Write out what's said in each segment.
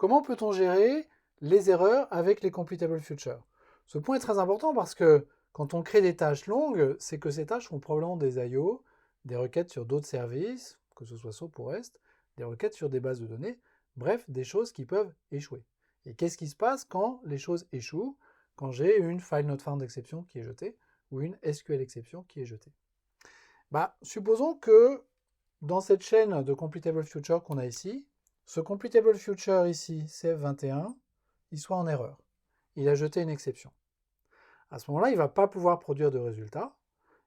comment peut-on gérer les erreurs avec les completable futures? Ce point est très important parce que quand on crée des tâches longues, c'est que ces tâches font probablement des I/O, des requêtes sur d'autres services, que ce soit SOAP ou REST, des requêtes sur des bases de données, bref, des choses qui peuvent échouer. Et qu'est-ce qui se passe quand les choses échouent? Quand j'ai une file not found exception qui est jetée ou une SQL exception qui est jetée. Supposons que dans cette chaîne de completable future qu'on a ici, ce completable future ici, CF21, il soit en erreur. Il a jeté une exception. À ce moment-là, il ne va pas pouvoir produire de résultat.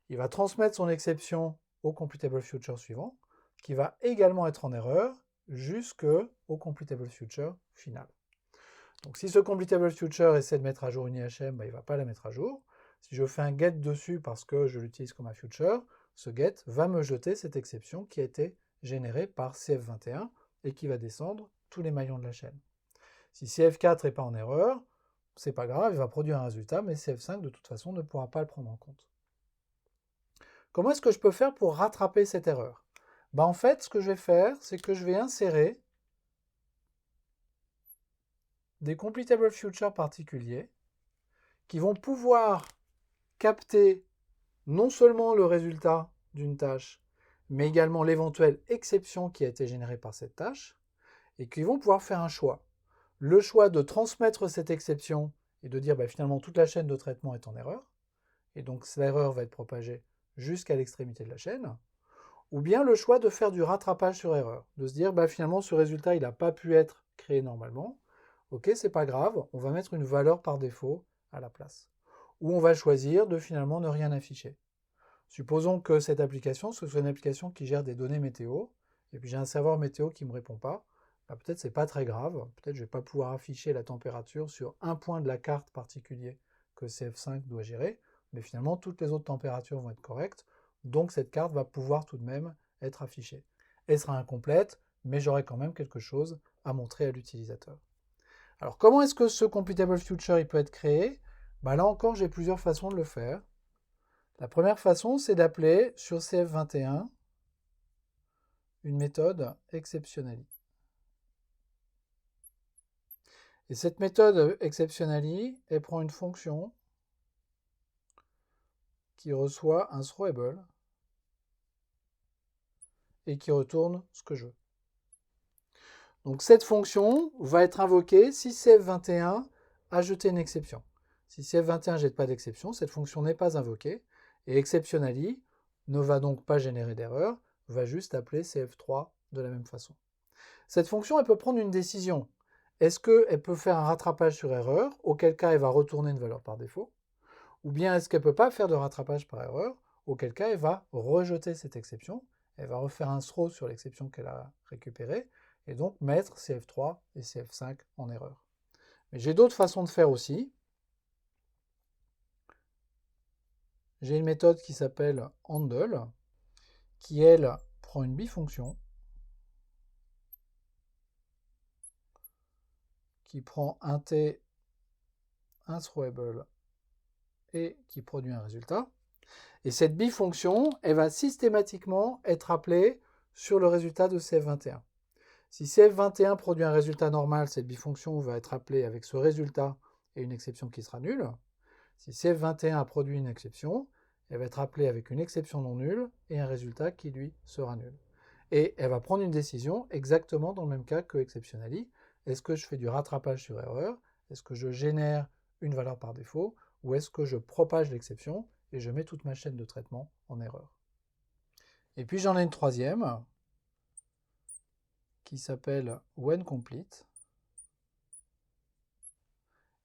Il va transmettre son exception au completable future suivant, qui va également être en erreur jusqu'au completable future final. Donc si ce completable future essaie de mettre à jour une IHM, il ne va pas la mettre à jour. Si je fais un get dessus parce que je l'utilise comme un future, ce get va me jeter cette exception qui a été générée par CF21 et qui va descendre tous les maillons de la chaîne. Si CF4 n'est pas en erreur, c'est pas grave, il va produire un résultat, mais CF5 de toute façon ne pourra pas le prendre en compte. Comment est-ce que je peux faire pour rattraper cette erreur? En fait, ce que je vais faire, c'est que je vais insérer des completable futures particuliers qui vont pouvoir capter non seulement le résultat d'une tâche, mais également l'éventuelle exception qui a été générée par cette tâche, et qui vont pouvoir faire un choix. Le choix de transmettre cette exception et de dire finalement toute la chaîne de traitement est en erreur, et donc l'erreur va être propagée jusqu'à l'extrémité de la chaîne, ou bien le choix de faire du rattrapage sur erreur, de se dire finalement ce résultat il n'a pas pu être créé normalement, ok c'est pas grave, on va mettre une valeur par défaut à la place. Ou on va choisir de finalement ne rien afficher. Supposons que cette application, ce soit une application qui gère des données météo, et puis j'ai un serveur météo qui ne me répond pas, peut-être c'est pas très grave, peut-être je ne vais pas pouvoir afficher la température sur un point de la carte particulier que CF5 doit gérer, mais finalement toutes les autres températures vont être correctes, donc cette carte va pouvoir tout de même être affichée. Elle sera incomplète, mais j'aurai quand même quelque chose à montrer à l'utilisateur. Alors comment est-ce que ce completable future il peut être créé? Là encore j'ai plusieurs façons de le faire. La première façon, c'est d'appeler sur CF21 une méthode exceptionally. Et cette méthode exceptionally, elle prend une fonction qui reçoit un throwable et qui retourne ce que je veux. Donc cette fonction va être invoquée si CF21 a jeté une exception. Si CF21 ne jette pas d'exception, cette fonction n'est pas invoquée et exceptionally ne va donc pas générer d'erreur, va juste appeler CF3 de la même façon. Cette fonction, elle peut prendre une décision. Est-ce qu'elle peut faire un rattrapage sur erreur, auquel cas elle va retourner une valeur par défaut, ou bien est-ce qu'elle ne peut pas faire de rattrapage par erreur, auquel cas elle va rejeter cette exception, elle va refaire un throw sur l'exception qu'elle a récupérée, et donc mettre CF3 et CF5 en erreur. Mais j'ai d'autres façons de faire aussi. J'ai une méthode qui s'appelle handle, qui elle prend une bifonction, qui prend un t, un throwable et qui produit un résultat. Et cette bifonction, elle va systématiquement être appelée sur le résultat de CF21. Si CF21 produit un résultat normal, cette bifonction va être appelée avec ce résultat et une exception qui sera nulle. Si CF21 a produit une exception, elle va être appelée avec une exception non nulle et un résultat qui lui sera nul. Et elle va prendre une décision exactement dans le même cas que exceptionally. Est-ce que je fais du rattrapage sur erreur? Est-ce que je génère une valeur par défaut? Ou est-ce que je propage l'exception et je mets toute ma chaîne de traitement en erreur? Et puis j'en ai une troisième qui s'appelle whenComplete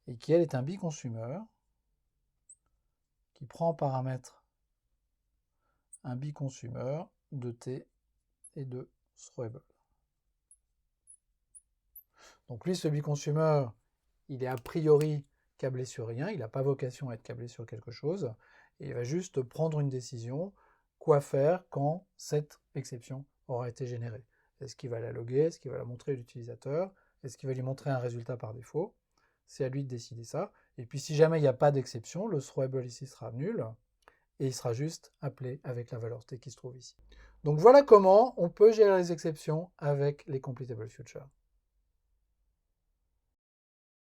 et qui elle est un biconsumer qui prend en paramètre un biconsumer de t et de throwable. Donc lui, ce biconsumer, il est a priori câblé sur rien, il n'a pas vocation à être câblé sur quelque chose, et il va juste prendre une décision, quoi faire quand cette exception aura été générée. Est-ce qu'il va la loguer? Est-ce qu'il va la montrer à l'utilisateur? Est-ce qu'il va lui montrer un résultat par défaut? C'est à lui de décider ça. Et puis si jamais il n'y a pas d'exception, le throwable ici sera nul, et il sera juste appelé avec la valeur t qui se trouve ici. Donc voilà comment on peut gérer les exceptions avec les completable futures.